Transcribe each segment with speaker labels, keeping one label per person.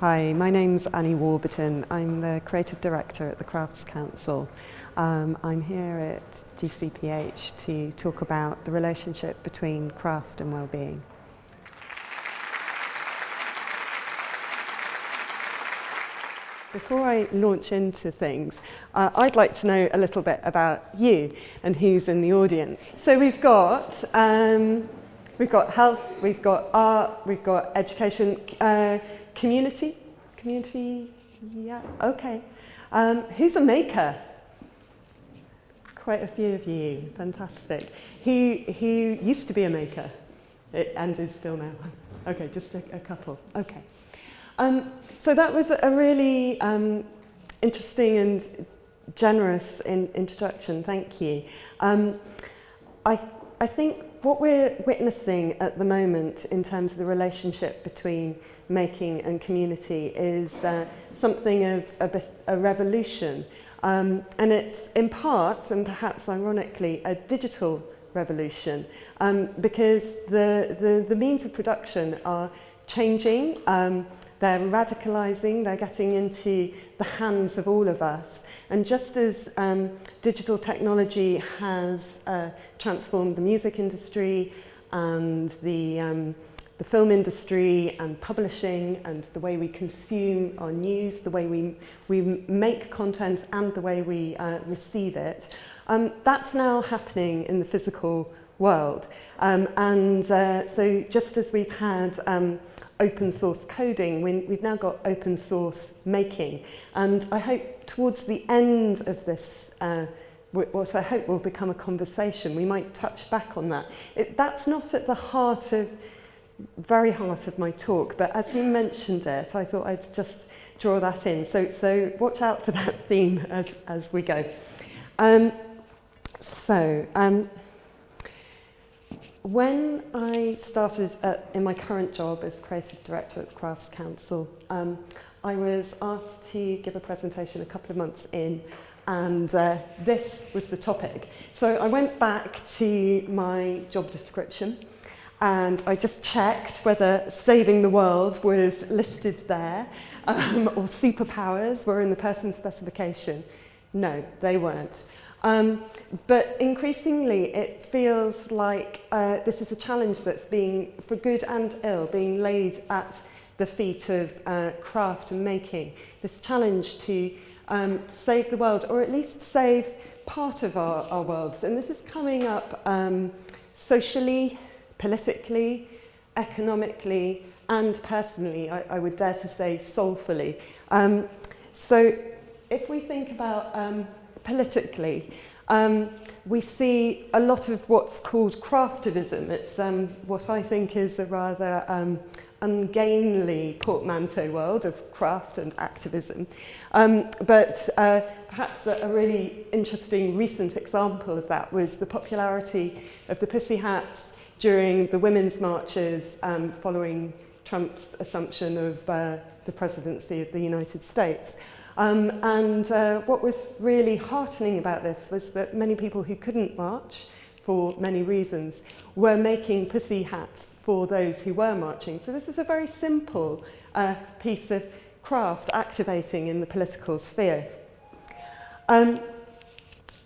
Speaker 1: Hi, my name's Annie Warburton. I'm the Creative Director at the Crafts Council. I'm here at GCPH to talk about the relationship between craft and wellbeing. Before I launch into things, I'd like to know a little bit about you and who's in the audience. So we've got health, we've got art, we've got education, community, yeah, okay. Who's a maker? Quite a few of you, fantastic. Who used to be a maker and is still now? Okay, just a couple, okay. So that was a really interesting and generous introduction, thank you. I think what we're witnessing at the moment in terms of the relationship between making and community is something of a revolution. And it's in part, and perhaps ironically, a digital revolution because the means of production are changing. They're radicalising, they're getting into the hands of all of us. And just as digital technology has transformed the music industry and the film industry and publishing and the way we consume our news, the way we make content and the way we receive it, that's now happening in the physical world. So just as we've had open source coding, we've now got open source making. And I hope towards the end of this, what I hope will become a conversation, we might touch back on that. That's not at the very heart of my talk, but as you mentioned it, I thought I'd just draw that in. So watch out for that theme as we go. When I started in my current job as Creative Director at the Crafts Council, I was asked to give a presentation a couple of months in, and this was the topic. So I went back to my job description, and I just checked whether saving the world was listed there, or superpowers were in the person's specification. No, they weren't. But increasingly, it feels like this is a challenge that's being, for good and ill, being laid at the feet of craft and making. This challenge to save the world, or at least save part of our worlds. And this is coming up socially, politically, economically, and personally, I would dare to say soulfully. So if we think about politically, we see a lot of what's called craftivism. It's what I think is a rather ungainly portmanteau world of craft and activism. But perhaps a really interesting recent example of that was the popularity of the Pussy Hats during the women's marches following Trump's assumption of the presidency of the United States. What was really heartening about this was that many people who couldn't march, for many reasons, were making pussy hats for those who were marching. So this is a very simple piece of craft activating in the political sphere.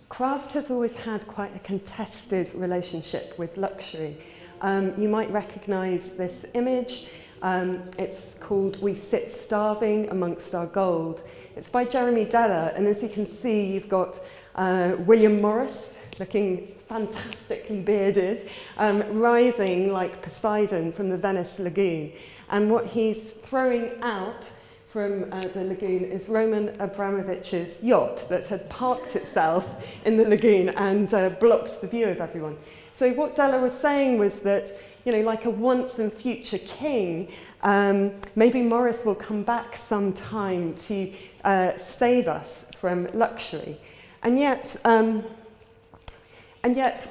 Speaker 1: Craft has always had quite a contested relationship with luxury. You might recognise this image. It's called We Sit Starving Amongst Our Gold. It's by Jeremy Deller, and as you can see, you've got William Morris, looking fantastically bearded, rising like Poseidon from the Venice lagoon. And what he's throwing out from the lagoon is Roman Abramovich's yacht that had parked itself in the lagoon and blocked the view of everyone. So what Deller was saying was that, you know, like a once and future king, maybe Morris will come back sometime to save us from luxury. And yet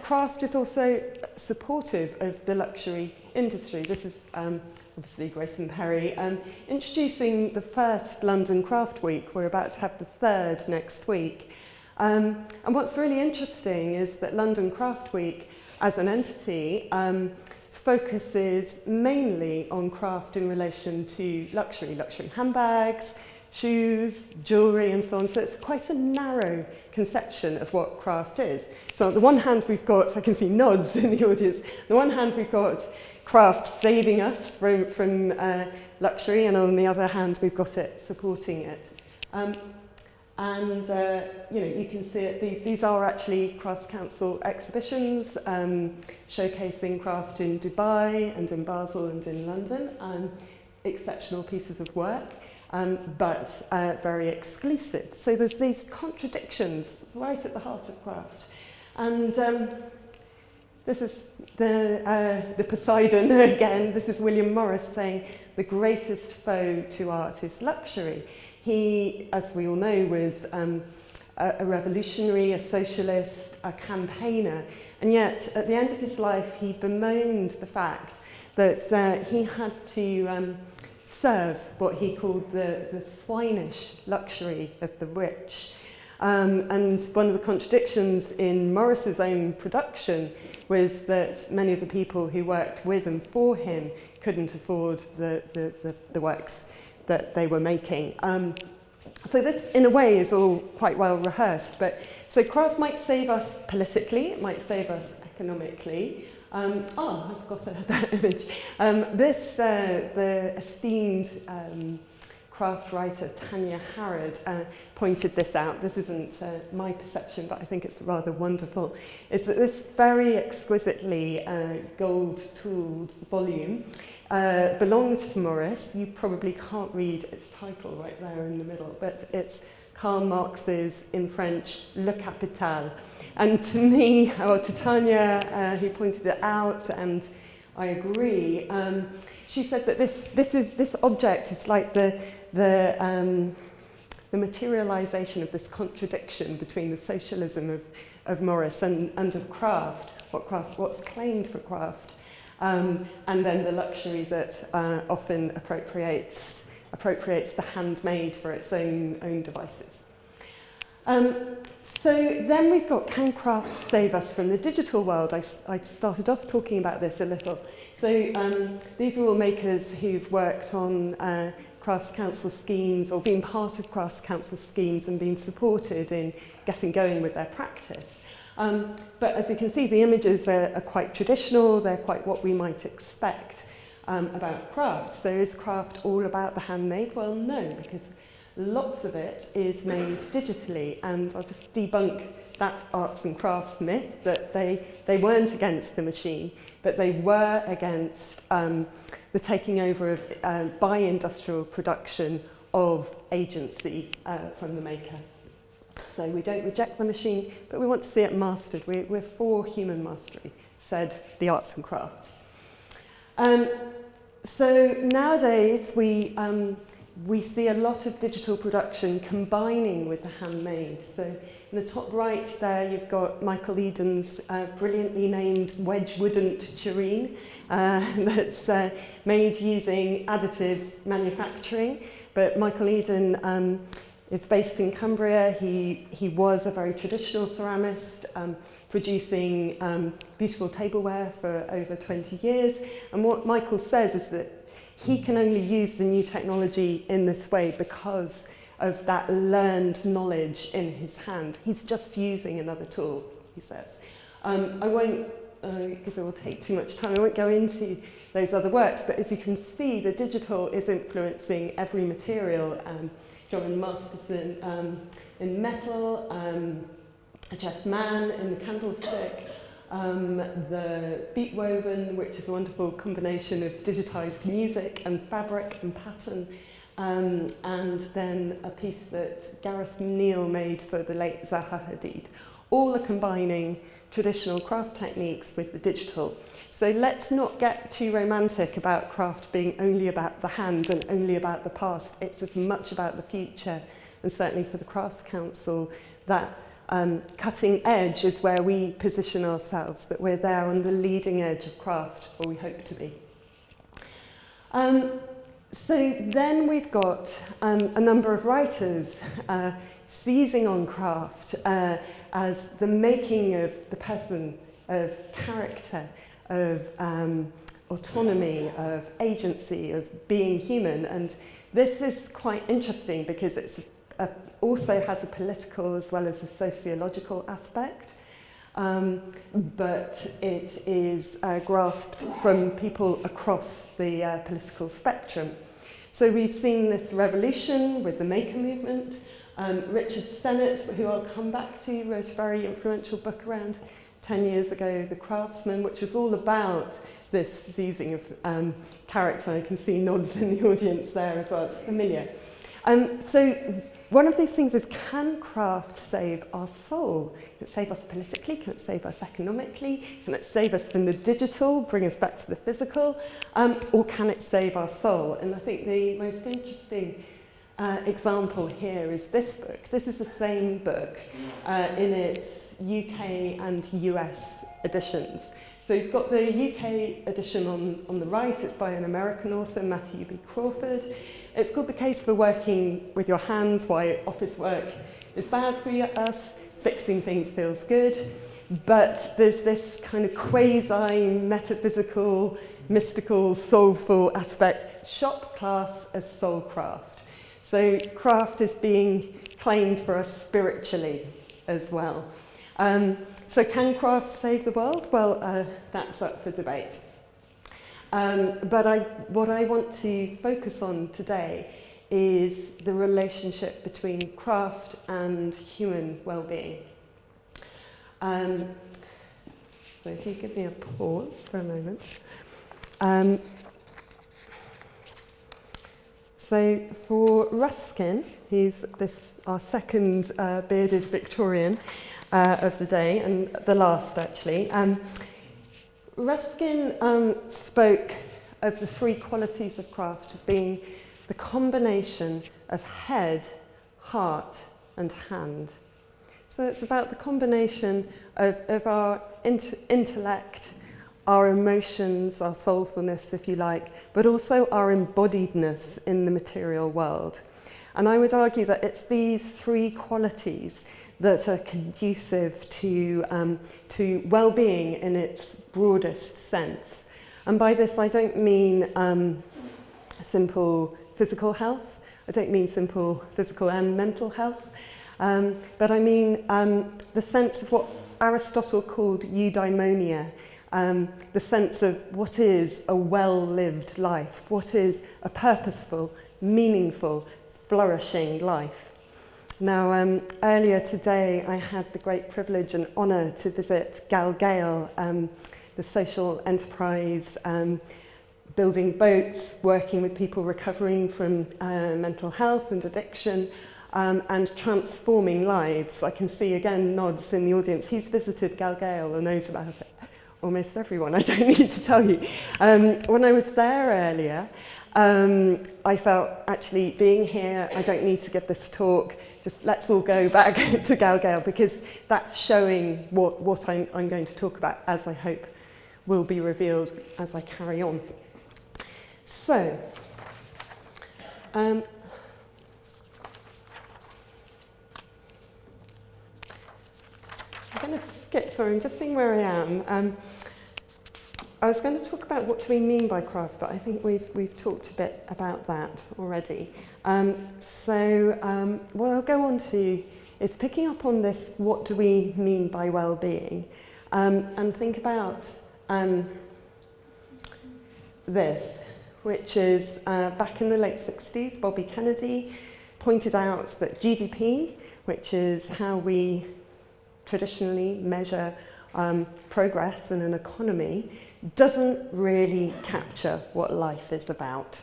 Speaker 1: craft is also supportive of the luxury industry. This is obviously Grayson Perry introducing the first London Craft Week. We're about to have the third next week. And what's really interesting is that London Craft Week as an entity focuses mainly on craft in relation to luxury handbags, shoes, jewellery and so on. So it's quite a narrow conception of what craft is. So on the one hand we've got, I can see nods in the audience, on the one hand we've got craft saving us from luxury, and on the other hand we've got it supporting it. You can see it, these are actually Crafts Council exhibitions showcasing craft in Dubai and in Basel and in London. Exceptional pieces of work, but very exclusive. So there's these contradictions right at the heart of craft. And this is the Poseidon again. This is William Morris saying the greatest foe to art is luxury. He, as we all know, was a revolutionary, a socialist, a campaigner, and yet at the end of his life he bemoaned the fact that he had to serve what he called the swinish luxury of the rich. And one of the contradictions in Morris's own production was that many of the people who worked with and for him couldn't afford the works that they were making. So this, in a way, is all quite well rehearsed. But so craft might save us politically, it might save us economically. I've got that image. The esteemed craft writer Tanya Harrod pointed this out. This isn't my perception, but I think it's rather wonderful. Is that this very exquisitely gold-tooled volume belongs to Morris. You probably can't read its title right there in the middle, but it's Karl Marx's, in French, Le Capital. And to me, or to Tanya, who pointed it out, and I agree, she said that this object is like the materialization of this contradiction between the socialism of Morris and of craft, what's claimed for craft, and then the luxury that often appropriates the handmade for its own devices. So then we've got, can craft save us from the digital world? I started off talking about this a little. So these are all makers who've worked on Crafts Council schemes or been part of Crafts Council schemes and been supported in getting going with their practice. But as you can see, the images are quite traditional. They're quite what we might expect about craft. So is craft all about the handmade? Well, no, because lots of it is made digitally, and I'll just debunk that arts and crafts myth that they weren't against the machine, but they were against the taking over of by industrial production of agency from the maker. So we don't reject the machine, but we want to see it mastered. We're for human mastery, said the arts and crafts. So nowadays we see a lot of digital production combining with the handmade. So in the top right there, you've got Michael Eden's brilliantly named wedge wooden tureen that's made using additive manufacturing. But Michael Eden is based in Cumbria. He was a very traditional ceramist, producing beautiful tableware for over 20 years. And what Michael says is that he can only use the new technology in this way because of that learned knowledge in his hand. He's just using another tool, he says. I won't, because it will take too much time, I won't go into those other works, but as you can see, the digital is influencing every material. John Masterson in metal, Jeff Mann in the candlestick, the beat woven, which is a wonderful combination of digitized music and fabric and pattern, and then a piece that Gareth Neal made for the late Zaha Hadid. All are combining traditional craft techniques with the digital. So let's not get too romantic about craft being only about the hand and only about the past. It's as much about the future, and certainly for the Crafts Council, that cutting edge is where we position ourselves, that we're there on the leading edge of craft, or we hope to be. So then we've got a number of writers seizing on craft as the making of the person, of character, of autonomy, of agency, of being human. And this is quite interesting because it's also has a political as well as a sociological aspect. But it is grasped from people across the political spectrum. So we've seen this revolution with the Maker movement. Richard Sennett, who I'll come back to, wrote a very influential book around 10 years ago, The Craftsman, which was all about this seizing of character. I can see nods in the audience there as well, it's familiar. So one of these things is, can craft save our soul? Can it save us politically? Can it save us economically? Can it save us from the digital, bring us back to the physical? Or can it save our soul? And I think the most interesting example here is this book. This is the same book in its UK and US editions. So you've got the UK edition on the right. It's by an American author, Matthew B. Crawford. It's called The Case for Working with Your Hands, Why Office Work is Bad for Us, Fixing Things Feels Good. But there's this kind of quasi-metaphysical, mystical, soulful aspect, shop class as soul craft. So craft is being claimed for us spiritually as well. So can craft save the world? Well, that's up for debate. But what I want to focus on today is the relationship between craft and human well-being. So if you give me a pause for a moment. So for Ruskin, he's our second bearded Victorian of the day, and the last actually. Ruskin spoke of the three qualities of craft as being the combination of head, heart, and hand. So it's about the combination of our intellect, our emotions, our soulfulness, if you like, but also our embodiedness in the material world. And I would argue that it's these three qualities that are conducive to well-being in its broadest sense. And by this I don't mean simple physical health, I don't mean simple physical and mental health, but I mean the sense of what Aristotle called eudaimonia, the sense of what is a well-lived life, what is a purposeful, meaningful, flourishing life. Now, earlier today I had the great privilege and honour to visit Gal Gale, the social enterprise, building boats, working with people recovering from mental health and addiction, and transforming lives. I can see again nods in the audience. He's visited Gal Gale and knows about it. Almost everyone, I don't need to tell you. When I was there earlier, I felt actually being here, I don't need to give this talk, just let's all go back to Gal Gale, because that's showing what I'm going to talk about, as I hope will be revealed as I carry on. So, I'm going to skip, sorry, I'm just seeing where I am. I was going to talk about what do we mean by craft, but I think we've talked a bit about that already. What I'll go on to is picking up on this, what do we mean by well-being, and think about this, which is back in the late 60s, Bobby Kennedy pointed out that GDP, which is how we traditionally measure progress in an economy, doesn't really capture what life is about.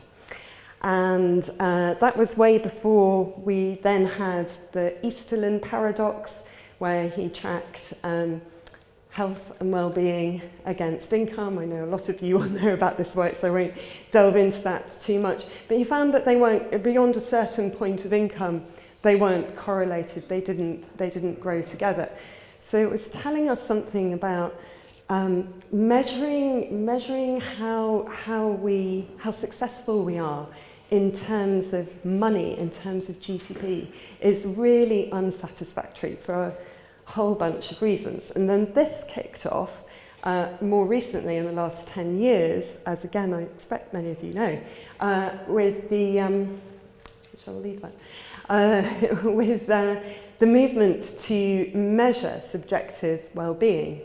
Speaker 1: And that was way before we then had the Easterlin paradox, where he tracked health and well-being against income. I know a lot of you will know about this work, so I won't delve into that too much. But he found that they weren't, beyond a certain point of income, they weren't correlated, they didn't grow together. So it was telling us something about measuring how successful we are in terms of money, in terms of GDP, is really unsatisfactory for a whole bunch of reasons. And then this kicked off more recently in the last 10 years, as again I expect many of you know, with the, which I'll leave that, with the movement to measure subjective well-being.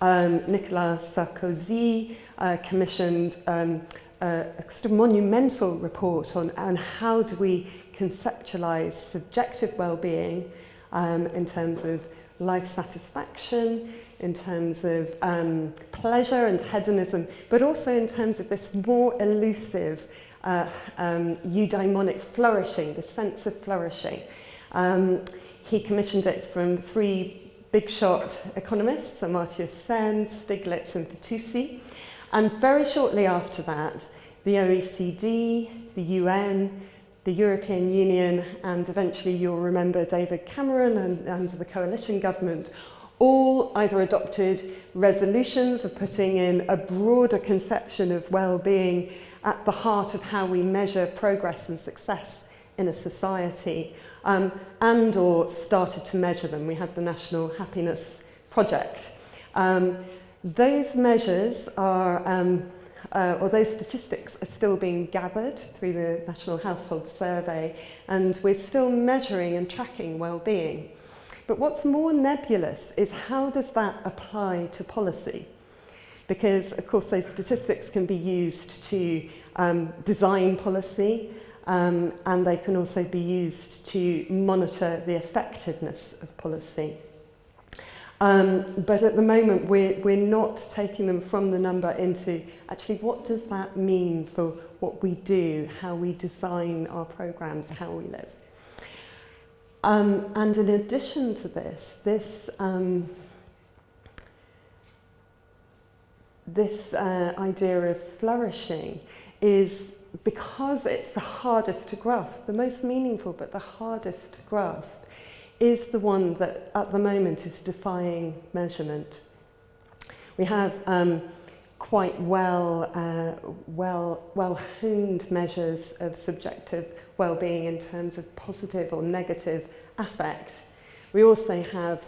Speaker 1: Nicolas Sarkozy commissioned a sort of monumental report on how do we conceptualize subjective well-being in terms of life satisfaction, in terms of pleasure and hedonism, but also in terms of this more elusive eudaimonic flourishing, the sense of flourishing. He commissioned it from three big shot economists, Amartya Sen, Stiglitz and Fitoussi. And very shortly after that, the OECD, the UN, the European Union, and eventually you'll remember David Cameron and the coalition government, all either adopted resolutions of putting in a broader conception of well-being at the heart of how we measure progress and success in a society, and or started to measure them. We had the National Happiness Project. Those measures are, or those statistics are still being gathered through the National Household Survey, and we're still measuring and tracking well-being. But what's more nebulous is how does that apply to policy? Because, of course, those statistics can be used to design policy, and they can also be used to monitor the effectiveness of policy. But at the moment, we're not taking them from the number into actually what does that mean for what we do, how we design our programs, how we live. And in addition to this, this idea of flourishing is, because it's the hardest to grasp, the most meaningful but the hardest to grasp, is the one that at the moment is defying measurement. We have quite well-honed measures of subjective well-being in terms of positive or negative affect. We also have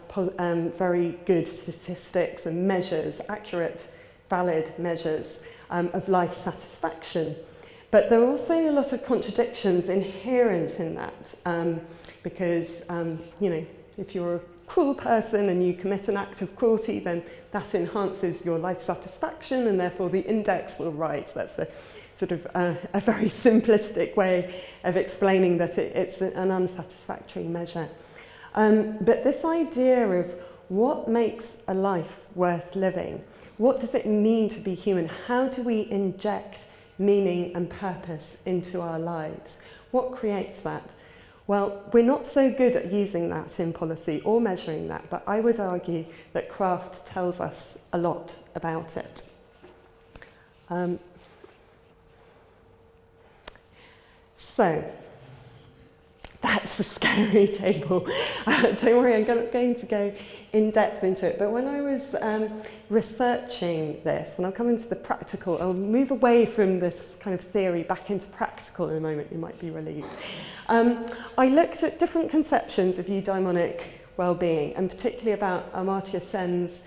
Speaker 1: very good statistics and measures, accurate, valid measures of life satisfaction. But there are also a lot of contradictions inherent in that, because, you know, if you're a cruel person and you commit an act of cruelty, then that enhances your life satisfaction and therefore the index will rise. That's a sort of a very simplistic way of explaining that it's an unsatisfactory measure. But this idea of what makes a life worth living, what does it mean to be human, how do we inject meaning and purpose into our lives? What creates that? Well, we're not so good at using that in policy or measuring that, but I would argue that craft tells us a lot about it. So, that's a scary table. Don't worry, I'm going to go in depth into it. But when I was researching this, and I'll come into the practical, I'll move away from this kind of theory back into practical in a moment, you might be relieved. I looked at different conceptions of eudaimonic well-being, and particularly about Amartya Sen's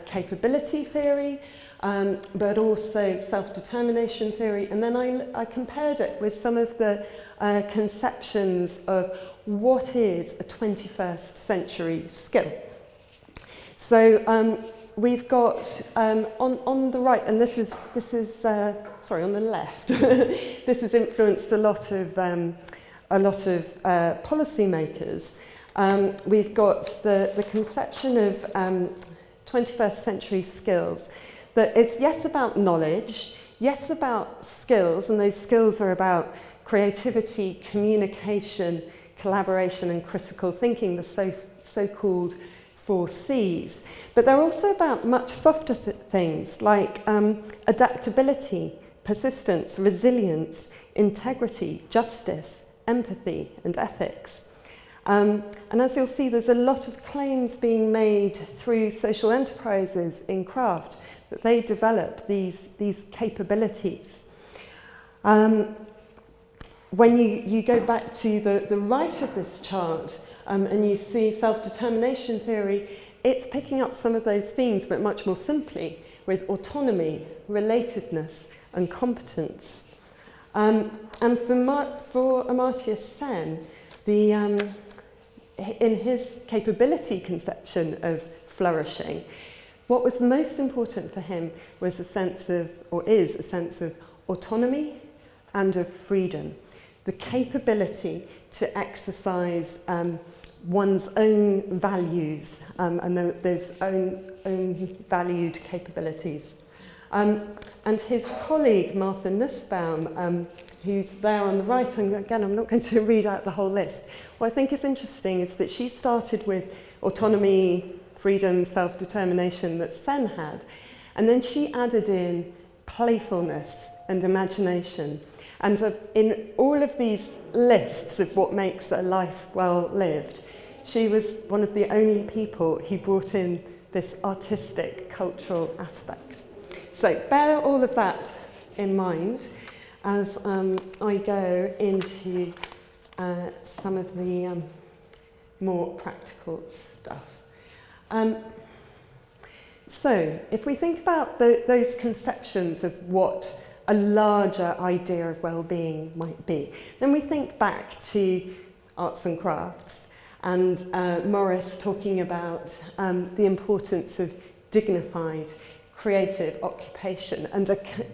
Speaker 1: capability theory, but also self-determination theory, and then I compared it with some of the conceptions of what is a 21st century skill. So we've got on the right, and this is sorry, on the left. This has influenced a lot of policymakers. We've got the conception of 21st century skills. That it's yes about knowledge, yes about skills, and those skills are about creativity, communication, collaboration, and critical thinking, the so-called 4 Cs. But they're also about much softer things like adaptability, persistence, resilience, integrity, justice, empathy, and ethics. And as you'll see, there's a lot of claims being made through social enterprises in craft that they develop these capabilities. When you go back to the right of this chart and you see self-determination theory, it's picking up some of those themes, but much more simply, with autonomy, relatedness, and competence. And for Amartya Sen, in his capability conception of flourishing, what was most important for him was a sense of, or is a sense of, autonomy and of freedom. The capability to exercise one's own values and those own valued capabilities. And his colleague, Martha Nussbaum, who's there on the right, and again, I'm not going to read out the whole list. What I think is interesting is that she started with autonomy, freedom, self-determination that Sen had, and then she added in playfulness and imagination. And in all of these lists of what makes a life well lived, she was one of the only people who brought in this artistic, cultural aspect. So bear all of that in mind as I go into some of the more practical stuff. So if we think about those conceptions of what a larger idea of well-being might be, then we think back to arts and crafts and Morris talking about the importance of dignified, creative occupation and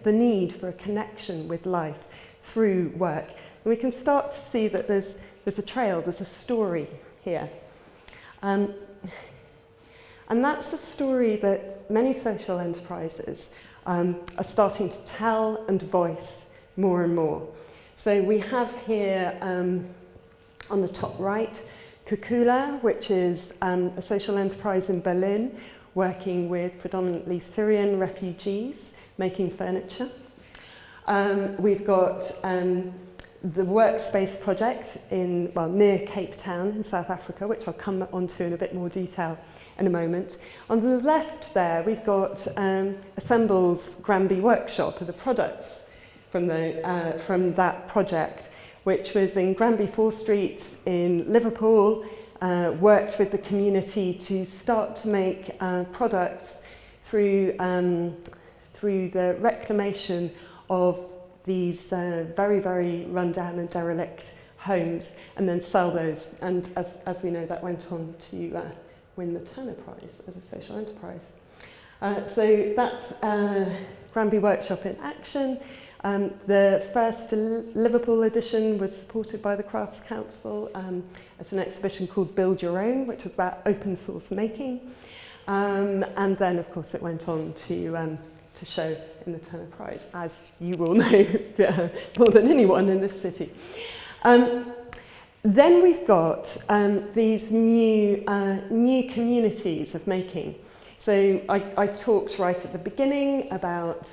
Speaker 1: the need for a connection with life through work. And we can start to see that there's a trail, there's a story here. And that's a story that many social enterprises are starting to tell and voice more and more. So we have here on the top right, Kukula, which is a social enterprise in Berlin, working with predominantly Syrian refugees, making furniture. We've got the Workspace project near Cape Town in South Africa, which I'll come onto in a bit more detail in a moment. On the left there, we've got Assemble's Granby workshop of the products from that project, which was in Granby 4 Streets in Liverpool, worked with the community to start to make products through the reclamation of these very, very run-down and derelict homes, and then sell those. And as we know, that went on to win the Turner Prize as a social enterprise. So that's Granby Workshop in action. The first Liverpool edition was supported by the Crafts Council at an exhibition called Build Your Own, which was about open source making. And then, of course, it went on to show in the Turner Prize, as you will know more than anyone in this city. Then we've got these new communities of making. So I talked right at the beginning about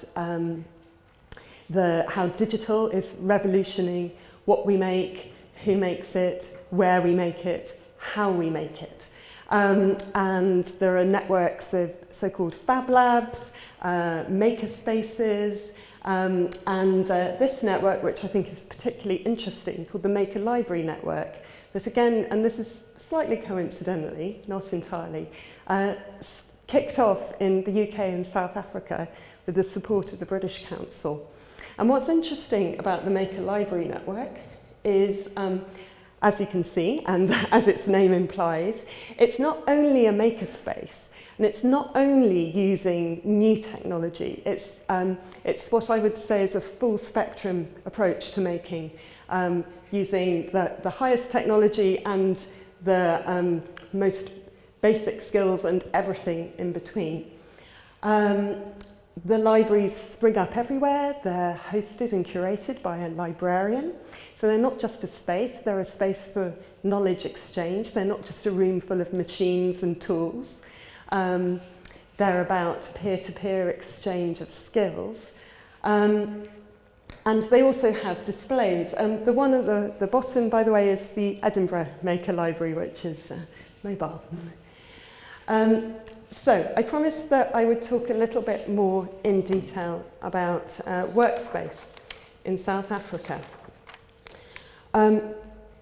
Speaker 1: how digital is revolutioning what we make, who makes it, where we make it, how we make it. And there are networks of so-called Fab Labs, maker spaces, and this network, which I think is particularly interesting, called the Maker Library Network, that again, and this is slightly coincidentally, not entirely, kicked off in the UK and South Africa with the support of the British Council. And what's interesting about the Maker Library Network is, as you can see, and as its name implies, it's not only a maker space, and it's not only using new technology, it's what I would say is a full spectrum approach to making, using the highest technology and the most basic skills and everything in between. The libraries spring up everywhere. They're hosted and curated by a librarian. So they're not just a space, they're a space for knowledge exchange. They're not just a room full of machines and tools. They're about peer-to-peer exchange of skills. And they also have displays. The one at the bottom, by the way, is the Edinburgh Maker Library, which is mobile. So I promised that I would talk a little bit more in detail about workspace in South Africa. And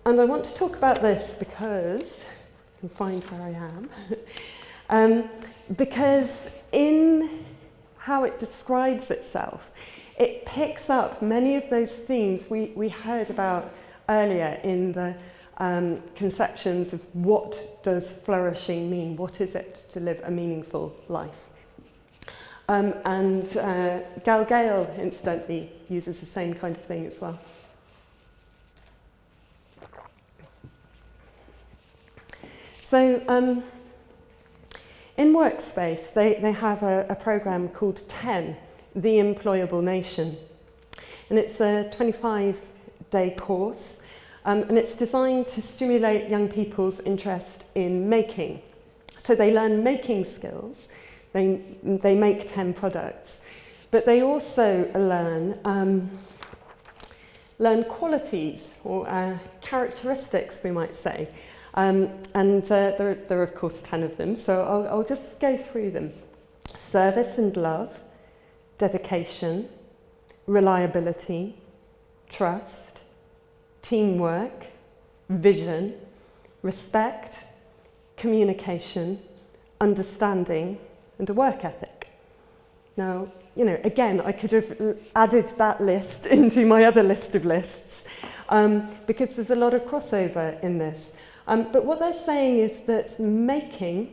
Speaker 1: I want to talk about this because, I can find where I Because in how it describes itself, it picks up many of those themes we heard about earlier in the conceptions of what does flourishing mean, what is it to live a meaningful life. Gal Gale, incidentally, uses the same kind of thing as well. So in Workspace, they have a program called 10, The Employable Nation. And it's a 25-day course, and it's designed to stimulate young people's interest in making. So they learn making skills, they make 10 products, but they also learn qualities or characteristics, we might say. There are of course 10 of them, so I'll just go through them. Service and love, dedication, reliability, trust, teamwork, vision, respect, communication, understanding, and a work ethic. Now, you know, again, I could have added that list into my other list of lists because there's a lot of crossover in this. But what they're saying is that making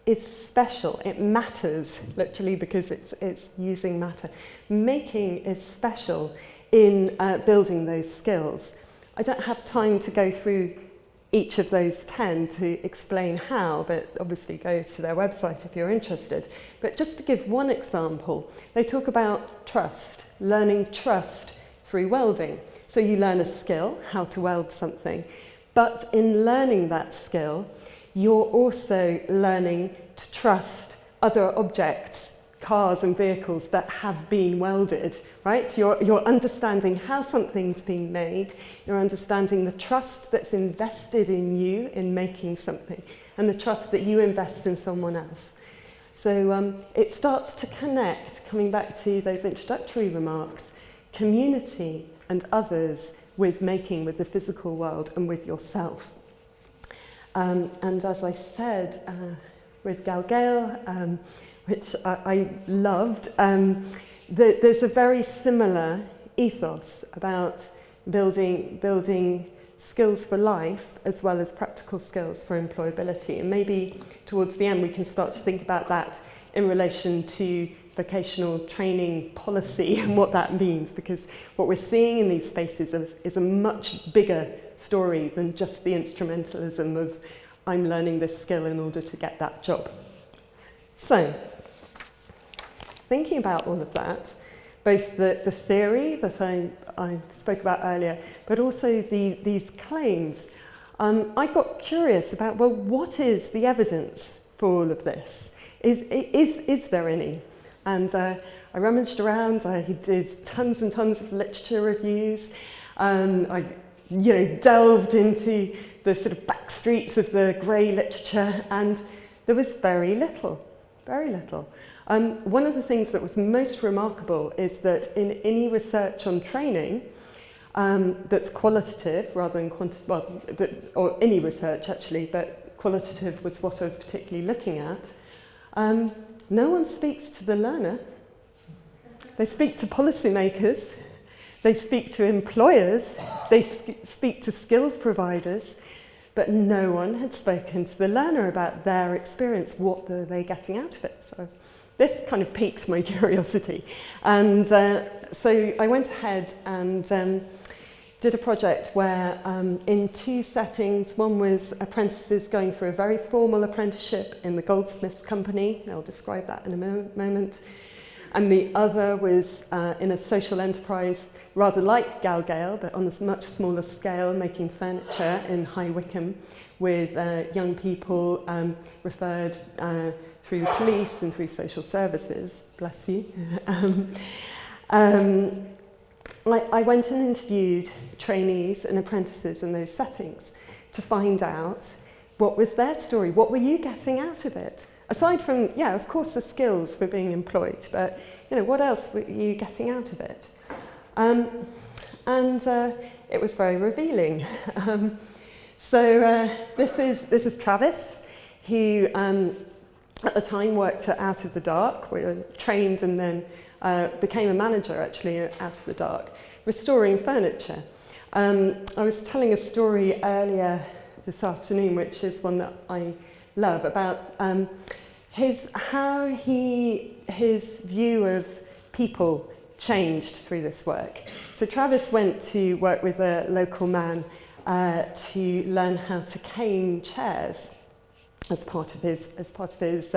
Speaker 1: is special. It matters, literally, because it's using matter. Making is special in building those skills. I don't have time to go through each of those 10 to explain how, but obviously go to their website if you're interested. But just to give one example, they talk about trust, learning trust through welding. So you learn a skill, how to weld something, but in learning that skill, you're also learning to trust other objects, cars and vehicles that have been welded, right? You're understanding how something's been made, you're understanding the trust that's invested in you in making something, and the trust that you invest in someone else. So it starts to connect, coming back to those introductory remarks, community and others with making, with the physical world and with yourself. And as I said, with Gal Gale, which I loved, there's a very similar ethos about building skills for life as well as practical skills for employability. And maybe towards the end we can start to think about that in relation to vocational training policy and what that means, because what we're seeing in these spaces is a much bigger story than just the instrumentalism of I'm learning this skill in order to get that job. So, thinking about all of that, both the theory that I spoke about earlier, but also these claims, I got curious about, well, what is the evidence for all of this? Is there any? And I rummaged around, I did tons and tons of literature reviews, I delved into the sort of back streets of the grey literature, and there was very little. One of the things that was most remarkable is that in any research on training that's qualitative rather than quantitative, or any research actually, but qualitative was what I was particularly looking at, no one speaks to the learner. They speak to policymakers, they speak to employers, they speak to skills providers, but no one had spoken to the learner about their experience, what are they getting out of it. So this kind of piqued my curiosity. And so I went ahead and did a project where in two settings, one was apprentices going through a very formal apprenticeship in the goldsmiths company, I'll describe that in a moment, and the other was in a social enterprise rather like Gal Gale, but on a much smaller scale, making furniture in High Wycombe with young people referred through the police and through social services, bless you. I went and interviewed trainees and apprentices in those settings to find out what was their story, what were you getting out of it? Aside from, yeah, of course the skills for being employed, but what else were you getting out of it? It was very revealing. So this is Travis. who at the time worked at Out of the Dark, trained and then became a manager actually at Out of the Dark, restoring furniture. I was telling a story earlier this afternoon, which is one that I love, about his view of people changed through this work. So Travis went to work with a local man to learn how to cane chairs as part of his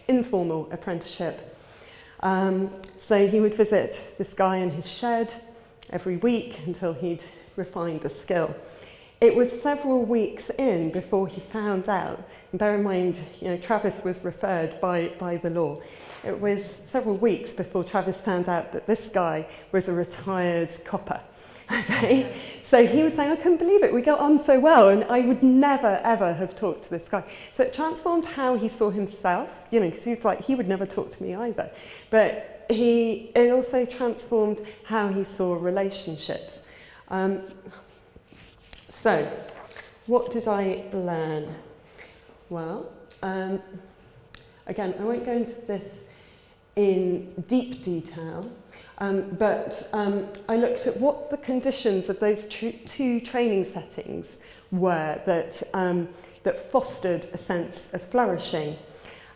Speaker 1: informal apprenticeship. So he would visit this guy in his shed every week until he'd refined the skill. It was several weeks in before he found out, and bear in mind, Travis was referred by the law. It was several weeks before Travis found out that this guy was a retired copper. Okay, so he was saying, I couldn't believe it, we got on so well, and I would never ever have talked to this guy. So it transformed how he saw himself, because he was like, he would never talk to me either. But it also transformed how he saw relationships. So, what did I learn? Well, again, I won't go into this in deep detail, but I looked at what the conditions of those two training settings were that fostered a sense of flourishing.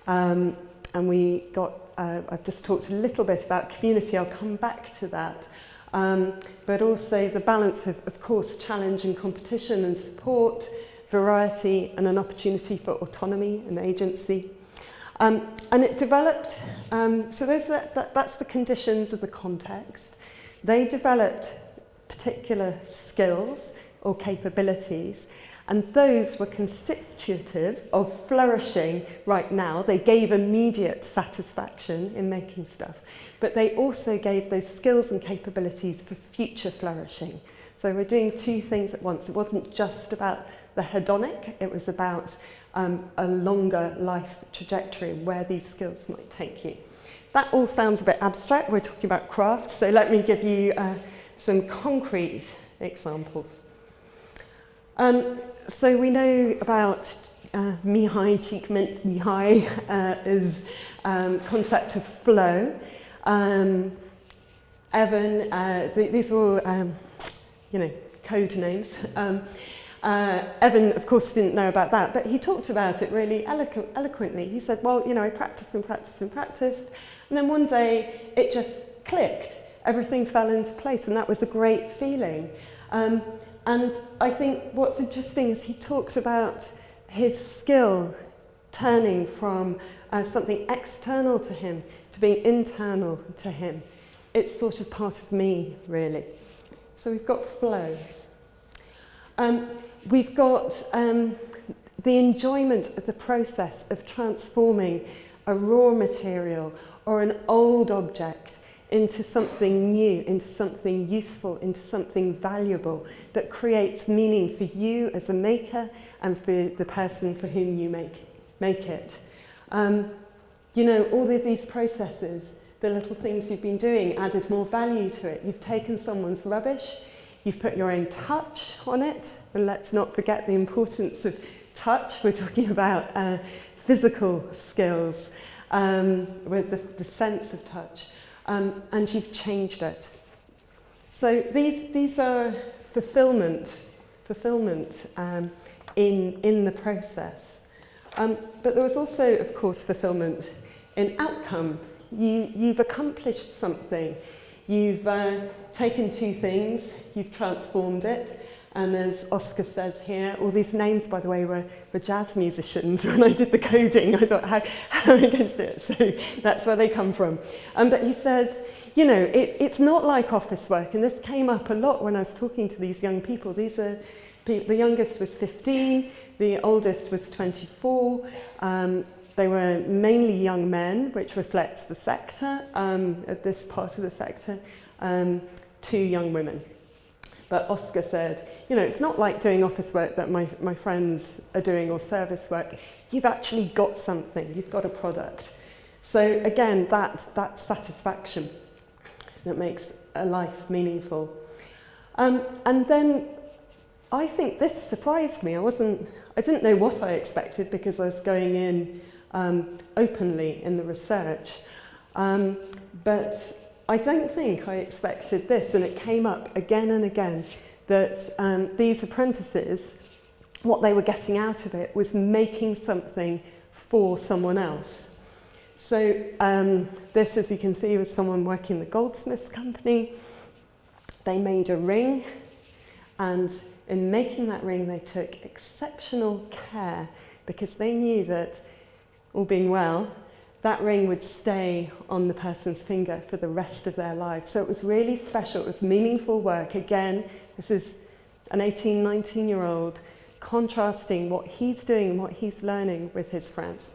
Speaker 1: And we got, I've just talked a little bit about community, I'll come back to that. But also the balance of course, challenge and competition and support, variety and an opportunity for autonomy and agency. And it developed, so that's the conditions of the context. They developed particular skills or capabilities, and those were constitutive of flourishing right now. They gave immediate satisfaction in making stuff, but they also gave those skills and capabilities for future flourishing. So we're doing two things at once. It wasn't just about the hedonic, it was about a longer life trajectory where these skills might take you. That all sounds a bit abstract. We're talking about craft, so let me give you some concrete examples. So we know about Mihai Csikszentmihalyi is concept of flow. Evan, these are all code names. Evan, of course, didn't know about that, but he talked about it really eloquently. He said, well, I practiced and practiced and practiced, and then one day it just clicked. Everything fell into place, and that was a great feeling. And I think what's interesting is he talked about his skill turning from something external to him to being internal to him. It's sort of part of me, really. So we've got flow. We've got the enjoyment of the process of transforming a raw material or an old object into something new, into something useful, into something valuable that creates meaning for you as a maker and for the person for whom you make it. All of these processes, the little things you've been doing added more value to it. You've taken someone's rubbish, you've put your own touch on it, and let's not forget the importance of touch. We're talking about physical skills with the sense of touch, and you've changed it. So these are fulfillment in the process. But there was also, of course, fulfillment in outcome. You've accomplished something. You've taken two things, you've transformed it, and as Oscar says here, all these names, by the way, were jazz musicians. When I did the coding, I thought, how am I going to do it? So that's where they come from. But he says, it's not like office work, and this came up a lot when I was talking to these young people. These are the youngest was 15, the oldest was 24. They were mainly young men, which reflects the sector, at this part of the sector, 2 young women. But Oscar said, it's not like doing office work that my friends are doing or service work. You've actually got something, you've got a product. So again, that satisfaction that makes a life meaningful. And then I think this surprised me. I didn't know what I expected because I was going in openly in the research. But I don't think I expected this, and it came up again and again that these apprentices, what they were getting out of it was making something for someone else. So this, as you can see, was someone working in the goldsmiths company. They made a ring, and in making that ring they took exceptional care because they knew that, all being well, that ring would stay on the person's finger for the rest of their lives. So it was really special, it was meaningful work. Again, this is an 18, 19-year-old contrasting what he's doing and what he's learning with his friends.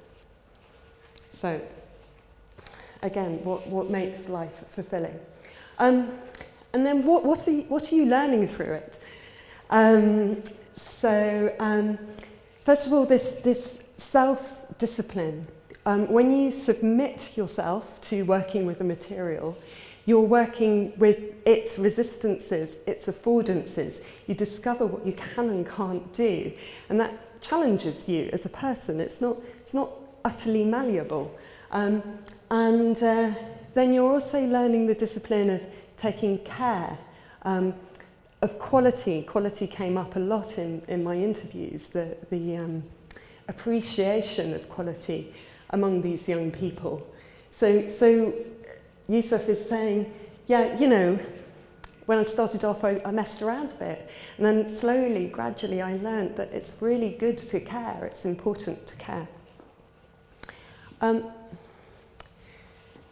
Speaker 1: So, again, what makes life fulfilling? And then what are you learning through it? First of all, this self-discipline. When you submit yourself to working with a material, you're working with its resistances, its affordances. You discover what you can and can't do, and that challenges you as a person. It's not utterly malleable. And then you're also learning the discipline of taking care, of quality. Quality came up a lot in my interviews, the appreciation of quality among these young people. So Yusuf is saying, yeah, you know, when I started off, I messed around a bit. And then slowly, gradually, I learned that it's really good to care. It's important to care. And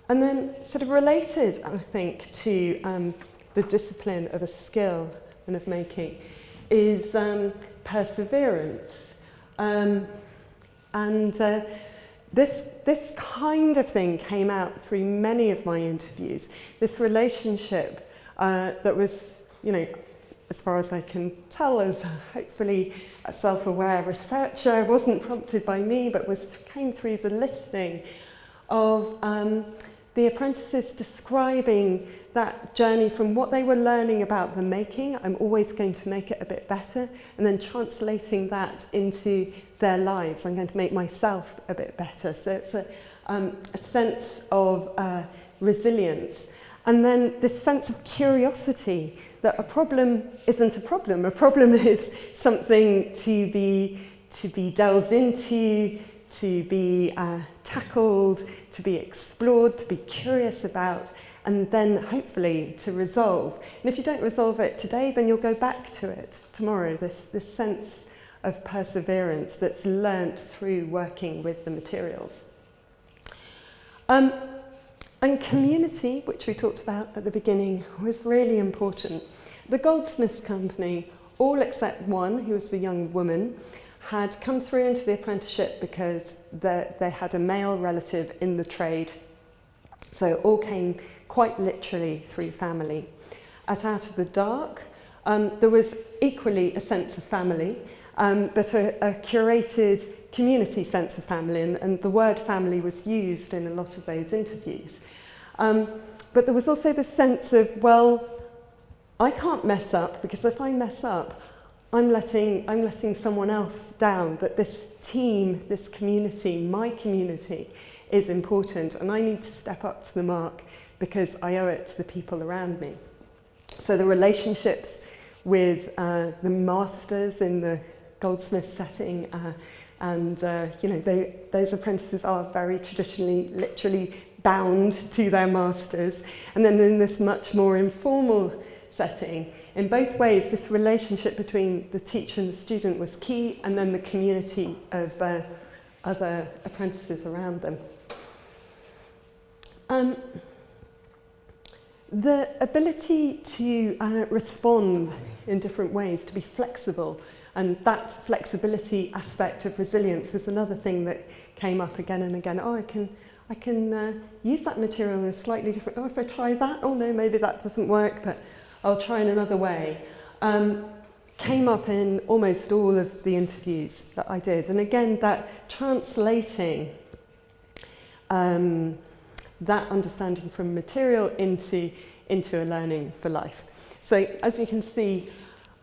Speaker 1: then sort of related, I think, to the discipline of a skill and of making is perseverance. This kind of thing came out through many of my interviews. This relationship that was, you know, as far as I can tell, as hopefully a self-aware researcher, wasn't prompted by me, but came through the listening of the apprentices describing that journey from what they were learning about the making, I'm always going to make it a bit better, and then translating that into their lives. I'm going to make myself a bit better. So it's a sense of resilience. And then this sense of curiosity, that a problem isn't a problem. A problem is something to be delved into, to be tackled, to be explored, to be curious about, and then hopefully to resolve. And if you don't resolve it today, then you'll go back to it tomorrow, this sense of perseverance that's learnt through working with the materials. And community, which we talked about at the beginning, was really important. The goldsmiths company, all except one, who was the young woman, had come through into the apprenticeship because they had a male relative in the trade. So it all came quite literally through family. At Out of the Dark, there was equally a sense of family, but a curated community sense of family, and the word family was used in a lot of those interviews. But there was also the sense of, well, I can't mess up, because if I mess up, I'm letting someone else down, that this team, this community, my community is important, and I need to step up to the mark because I owe it to the people around me. So the relationships with the masters in the goldsmith setting, you know, those apprentices are very traditionally, literally bound to their masters. And then in this much more informal setting, in both ways, this relationship between the teacher and the student was key, and then the community of other apprentices around them. The ability to respond in different ways, to be flexible, and that flexibility aspect of resilience was another thing that came up again and again. Oh, I can use that material in a slightly different, oh, if I try that, oh no, maybe that doesn't work, but I'll try in another way. Came up in almost all of the interviews that I did. And again, that translating that understanding from material into a learning for life. So as you can see,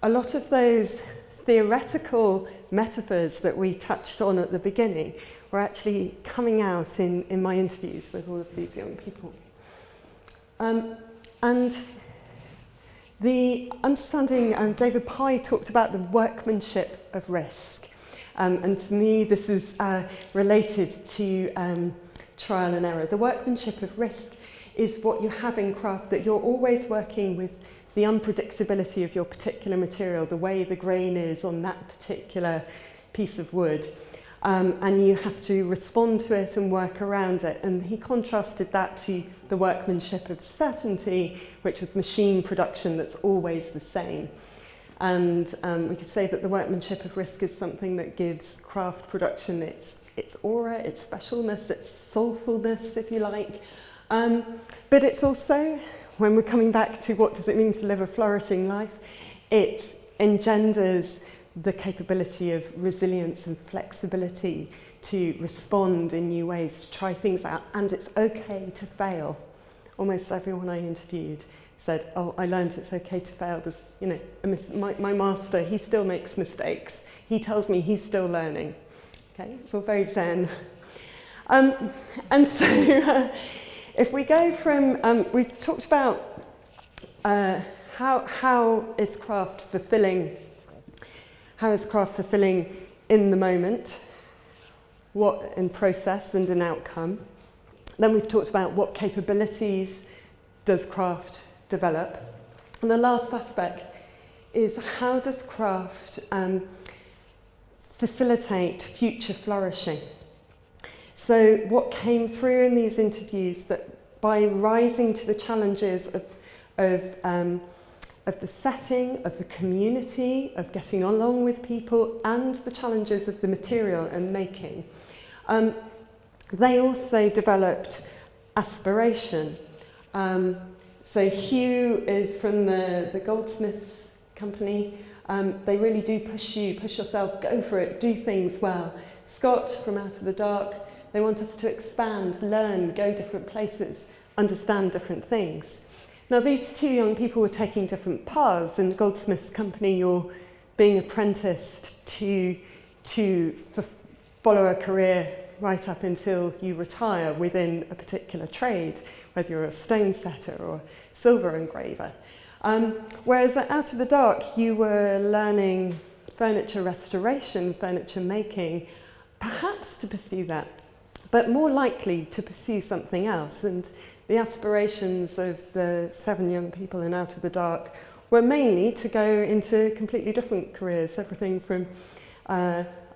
Speaker 1: a lot of those theoretical metaphors that we touched on at the beginning were actually coming out in my interviews with all of these young people. And the understanding, David Pye talked about the workmanship of risk. And to me, this is related to trial and error. The workmanship of risk is what you have in craft, that you're always working with the unpredictability of your particular material, the way the grain is on that particular piece of wood. And you have to respond to it and work around it. And he contrasted that to the workmanship of certainty, which was machine production that's always the same. And we could say that the workmanship of risk is something that gives craft production its aura, its specialness, its soulfulness, if you like. But it's also, when we're coming back to what does it mean to live a flourishing life, it engenders the capability of resilience and flexibility to respond in new ways, to try things out, and it's okay to fail. Almost everyone I interviewed said, oh, I learned it's okay to fail. There's, you know, my master, he still makes mistakes. He tells me he's still learning. Okay, it's all very zen. And so if we go from, we've talked about how is craft fulfilling in the moment, what in process and in outcome. Then we've talked about what capabilities does craft develop. And the last aspect is how does craft facilitate future flourishing? So what came through in these interviews, that by rising to the challenges of the setting, of the community, of getting along with people, and the challenges of the material and making, they also developed aspiration. So Hugh is from the goldsmiths company. They really do push yourself, go for it, do things well. Scott from Out of the Dark, they want us to expand, learn, go different places, understand different things. Now these two young people were taking different paths. In the goldsmiths company, you're being apprenticed to follow a career right up until you retire within a particular trade, whether you're a stone setter or a silver engraver. Whereas at Out of the Dark, you were learning furniture restoration, furniture making, perhaps to pursue that, but more likely to pursue something else. And the aspirations of the 7 young people in Out of the Dark were mainly to go into completely different careers, everything from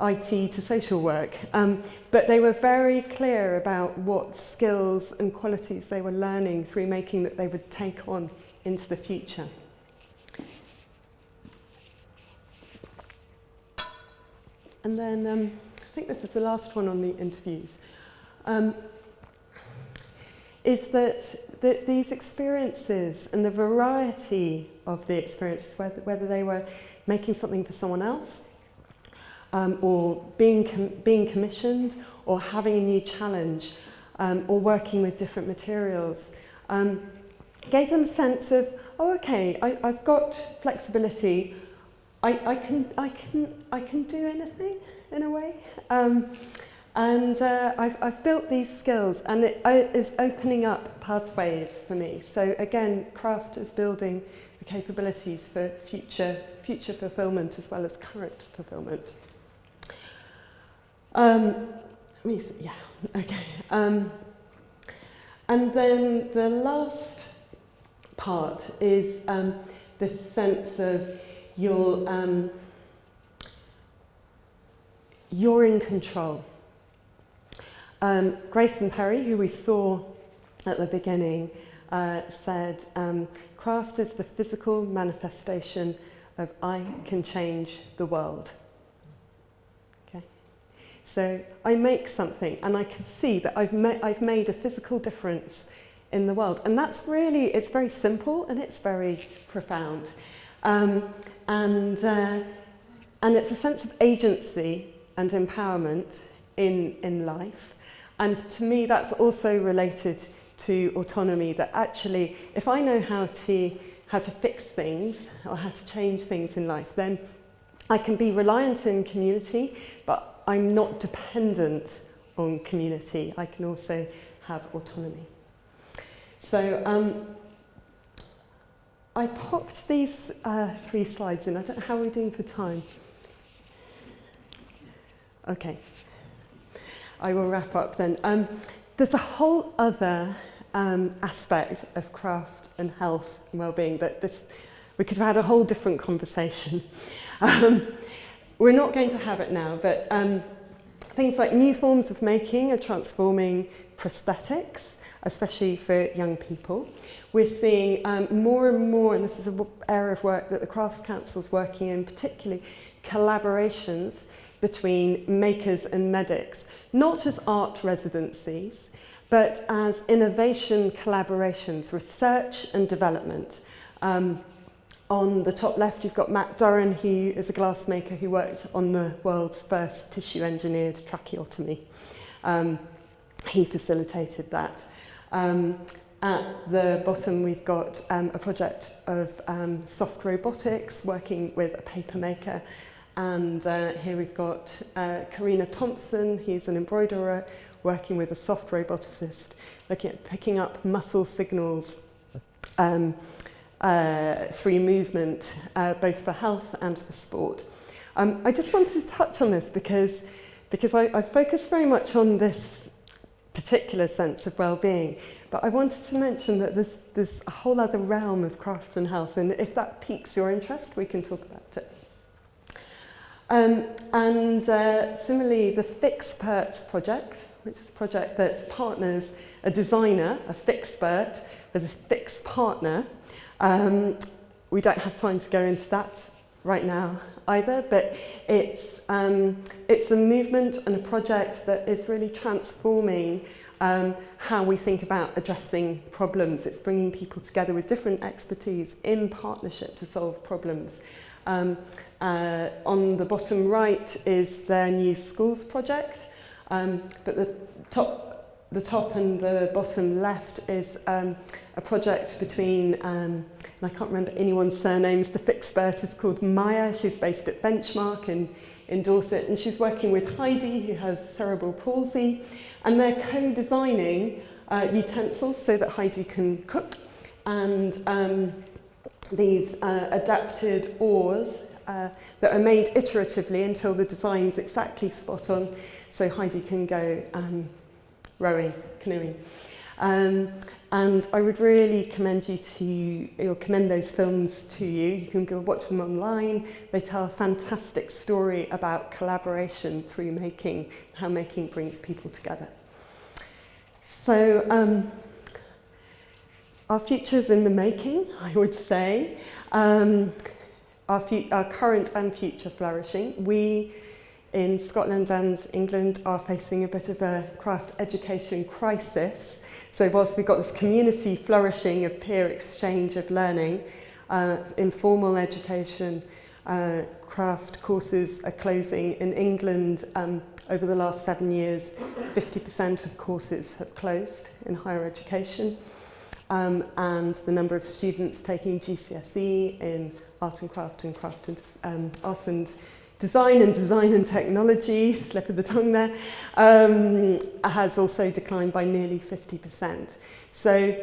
Speaker 1: IT to social work. But they were very clear about what skills and qualities they were learning through making that they would take on into the future. And then I think this is the last one on the interviews, is that these experiences and the variety of the experiences, whether they were making something for someone else, or being commissioned, or having a new challenge, or working with different materials, gave them a sense of, oh, okay, I've got flexibility. I can do anything in a way, and I've built these skills, and it is opening up pathways for me. So again, craft is building the capabilities for future fulfilment as well as current fulfilment. Let me see, yeah, okay. And then the last part is this sense of you're in control. Grayson Perry, who we saw at the beginning, said, craft is the physical manifestation of I can change the world. So I make something and I can see that I've made a physical difference in the world. And that's really, it's very simple and it's very profound. And it's a sense of agency and empowerment in life. And to me, that's also related to autonomy, that actually, if I know how how to fix things or how to change things in life, then I can be reliant in community, but I'm not dependent on community. I can also have autonomy. So I popped these 3 slides in. I don't know how we're doing for time. Okay. I will wrap up then. There's a whole other aspect of craft and health and well-being that we could have had a whole different conversation. We're not going to have it now, but things like new forms of making are transforming prosthetics, especially for young people. We're seeing more and more, and this is an area of work that the Crafts Council is working in, particularly collaborations between makers and medics, not as art residencies, but as innovation collaborations, research and development. On the top left, you've got Matt Durran, who is a glassmaker who worked on the world's first tissue-engineered tracheotomy. He facilitated that. At the bottom, we've got a project of soft robotics, working with a paper maker. And here we've got Karina Thompson, he's an embroiderer, working with a soft roboticist, looking at picking up muscle signals through movement, both for health and for sport. I just wanted to touch on this because I focused very much on this particular sense of well-being, but I wanted to mention that there's a whole other realm of craft and health, and if that piques your interest, we can talk about it. Similarly, the Fixperts project, which is a project that partners a designer, a fixpert, with a fix partner. We don't have time to go into that right now either, but it's a movement and a project that is really transforming how we think about addressing problems. It's bringing people together with different expertise in partnership to solve problems. On the bottom right is their new schools project, but the top and the bottom left is a project between, and I can't remember anyone's surnames, the Fixpert is called Maya, she's based at Benchmark in Dorset, and she's working with Heidi, who has cerebral palsy, and they're co-designing utensils so that Heidi can cook, and these adapted oars that are made iteratively until the design's exactly spot on, so Heidi can go rowing, canoeing. And I would really commend those films to you. You can go watch them online. They tell a fantastic story about collaboration through making, how making brings people together. So our future's in the making, I would say. Our current and future flourishing. We in Scotland and England are facing a bit of a craft education crisis. So whilst we've got this community flourishing of peer exchange of learning, informal education, craft courses are closing. In England, over the last 7 years, 50% of courses have closed in higher education. And the number of students taking GCSE in art and craft and art and design and technology, slip of the tongue there, has also declined by nearly 50%. So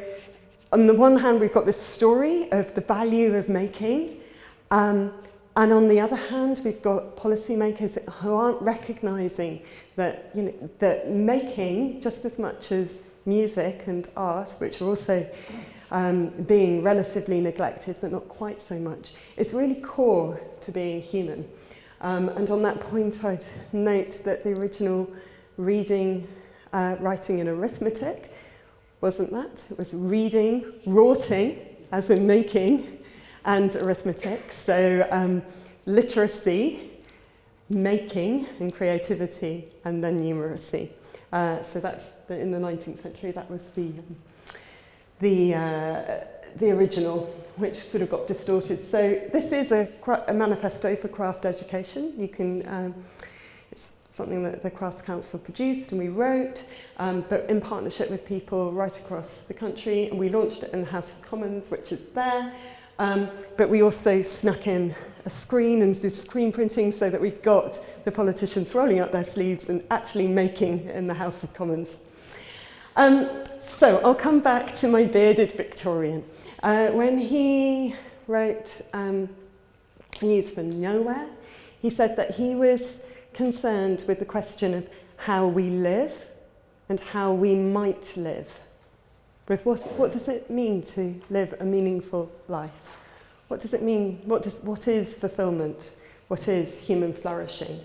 Speaker 1: on the one hand, we've got this story of the value of making, and on the other hand, we've got policymakers who aren't recognising that, that making, just as much as music and art, which are also being relatively neglected, but not quite so much, is really core to being human. And on that point, I'd note that the original reading, writing and arithmetic wasn't that. It was reading, wroughting, as in making, and arithmetic. So literacy, making and creativity, and then numeracy. So that's in the 19th century. That was the original, which sort of got distorted. So this is a manifesto for craft education. You can, it's something that the Crafts Council produced and we wrote, but in partnership with people right across the country. And we launched it in the House of Commons, which is there. But we also snuck in a screen and did screen printing so that we got the politicians rolling up their sleeves and actually making in the House of Commons. So I'll come back to my bearded Victorian. When he wrote News from Nowhere, he said that he was concerned with the question of how we live and how we might live. With what does it mean to live a meaningful life? What does it mean? What is fulfillment? What is human flourishing?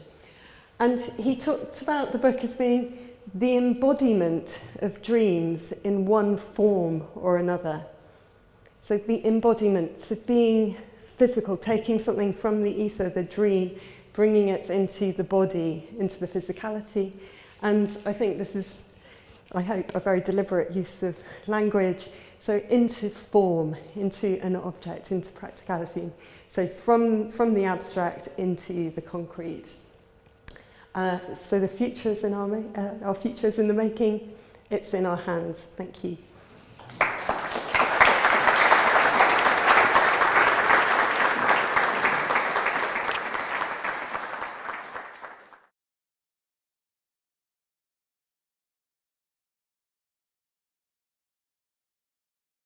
Speaker 1: And he talked about the book as being the embodiment of dreams in one form or another. So the embodiment of being physical, taking something from the ether, the dream, bringing it into the body, into the physicality. And I think this is, I hope, a very deliberate use of language. So into form, into an object, into practicality. So from the abstract into the concrete. So the future is in our future is in the making. It's in our hands. Thank you.